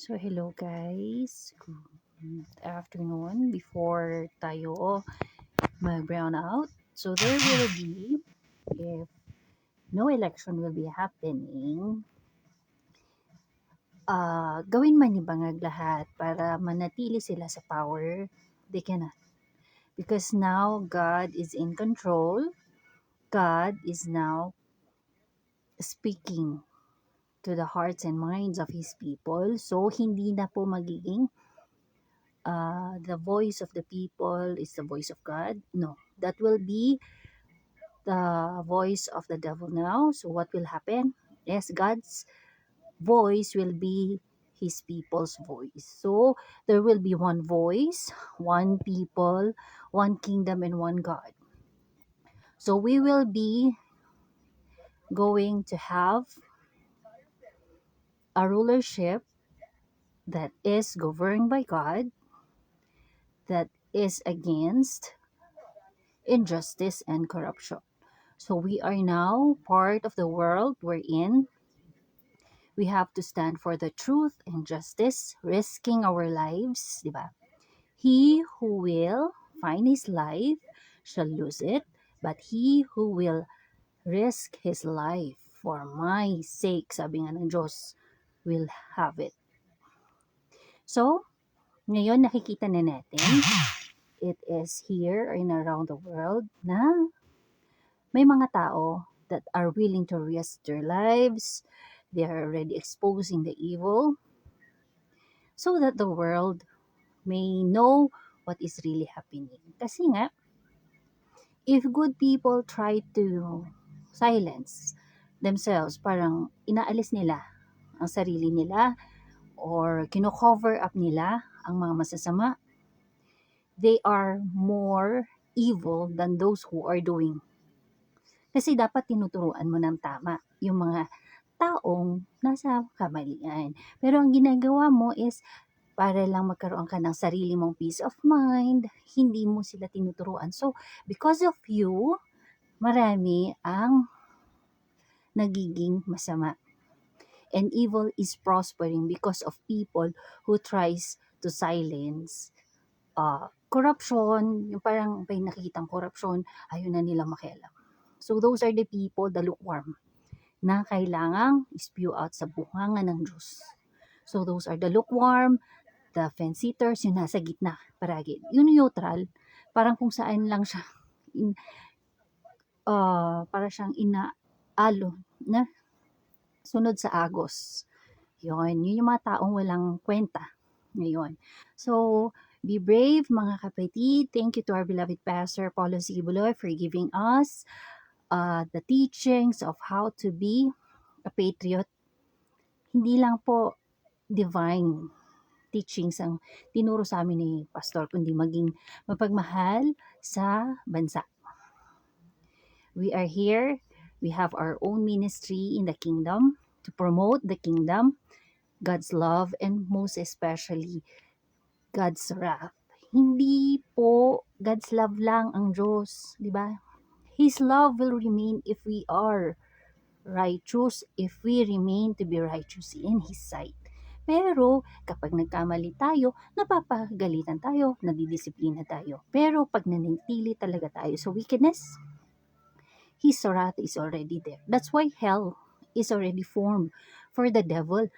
So, hello guys. Good afternoon. Before tayo mag-brown out, so there will be, if no election will be happening, gawin man ni bangag lahat para manatili sila sa power, they cannot. Because now, God is in control. God is now speaking to the hearts and minds of His people. So, hindi na po magiging the voice of the people is the voice of God. No, that will be the voice of the devil now. So what will happen? Yes, God's voice will be his people's voice. So there will be one voice, one people, one kingdom, and one God. So we will be going to have a rulership that is governed by God, that is against injustice and corruption. So we are now part of the world we're in. We have to stand for the truth and justice, risking our lives, di ba? He who will find his life shall lose it, but he who will risk his life for my sake, sabi nga ng Diyos, will have it. So, ngayon nakikita na natin, it is here and around the world na may mga tao that are willing to risk their lives. They are already exposing the evil so that the world may know what is really happening. Kasi nga, if good people try to silence themselves, parang inaalis nila ang sarili nila or kino-cover up nila ang mga masasama, they are more evil than those who are doing. Kasi dapat tinuturuan mo ng tama yung mga taong nasa kamalian. Pero ang ginagawa mo is para lang magkaroon ka ng sarili mong peace of mind, hindi mo sila tinuturuan. So, because of you, marami ang nagiging masama. And evil is prospering because of people who tries to silence corruption, yung parang may nakikitang corruption, ayun na nila makialam. So, those are the people, the lukewarm, na kailangang spew out sa bunganga ng Diyos. So, those are the lukewarm, the fence-sitters, yung nasa gitna, paragi. Yung neutral, parang kung saan lang siya, para siyang inaalo, na sunod sa agos. Yun yung mga taong walang kwenta. Ngayon. So, be brave mga kapatid. Thank you to our beloved Pastor Paulo Sibuloy for giving us the teachings of how to be a patriot. Hindi lang po divine teachings ang tinuro sa amin ni Pastor, kundi maging mapagmahal sa bansa. We are here. We have our own ministry in the kingdom to promote the kingdom, God's love, and most especially, God's wrath. Hindi po God's love lang ang Diyos, di ba? His love will remain if we are righteous, if we remain to be righteous in His sight. Pero kapag nagkamali tayo, napapagalitan tayo, nadidisiplina tayo. Pero pag nanintili talaga tayo sa wickedness, His wrath is already there. That's why hell is already formed for the devil.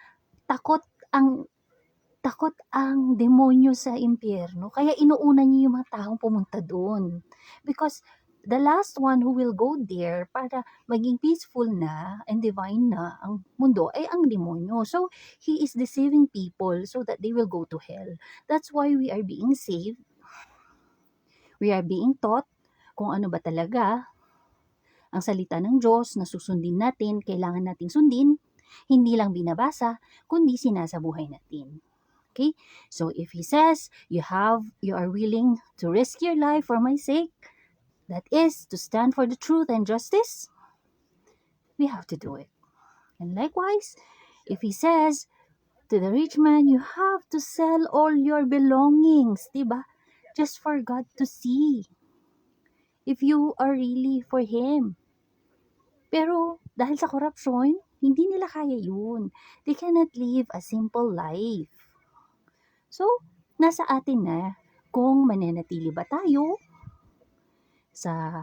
Takot ang demonyo sa impyerno. Kaya inuuna niya yung mga taong pumunta doon. Because the last one who will go there para maging peaceful na and divine na ang mundo ay ang demonyo. So, he is deceiving people so that they will go to hell. That's why we are being saved. We are being taught kung ano ba talaga ang salita ng Diyos na susundin natin, kailangan nating sundin, hindi lang binabasa, kundi sinasabuhay natin. Okay? So if He says you are willing to risk your life for my sake, that is to stand for the truth and justice, we have to do it. And likewise, if He says to the rich man, you have to sell all your belongings, diba? Just for God to see if you are really for Him. Pero dahil sa corruption, Hindi nila kaya yun. They cannot live a simple life. So, nasa atin na kung mananatili ba tayo sa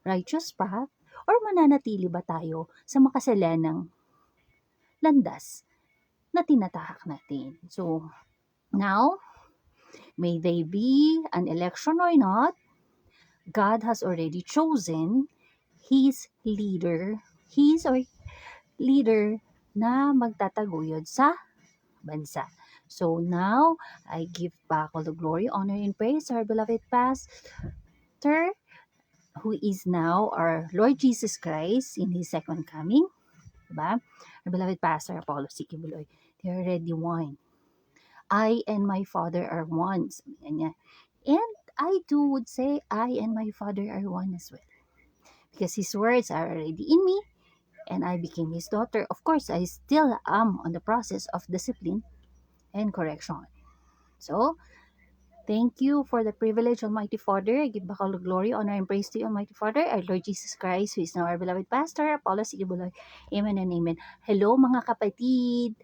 righteous path or mananatili ba tayo sa makasalanang landas na tinatahak natin. So, now, may they be an election or not, God has already chosen His leader, His or leader na magtataguyod sa bansa. So now, I give back all the glory, honor, and praise to our beloved pastor, who is now our Lord Jesus Christ in His second coming. Diba? Our beloved pastor, Apollo C. Kibuloy, they are already one. I and my Father are one. Sabi niya. And I too would say, I and my Father are one as well. Because His words are already in me, and I became His daughter. Of course, I still am on the process of discipline and correction. So, thank you for the privilege, Almighty Father. I give back all the glory, honor, and praise to you, Almighty Father, our Lord Jesus Christ, who is now our beloved Pastor, Apollos Ibuloy. Amen and amen. Hello mga kapatid.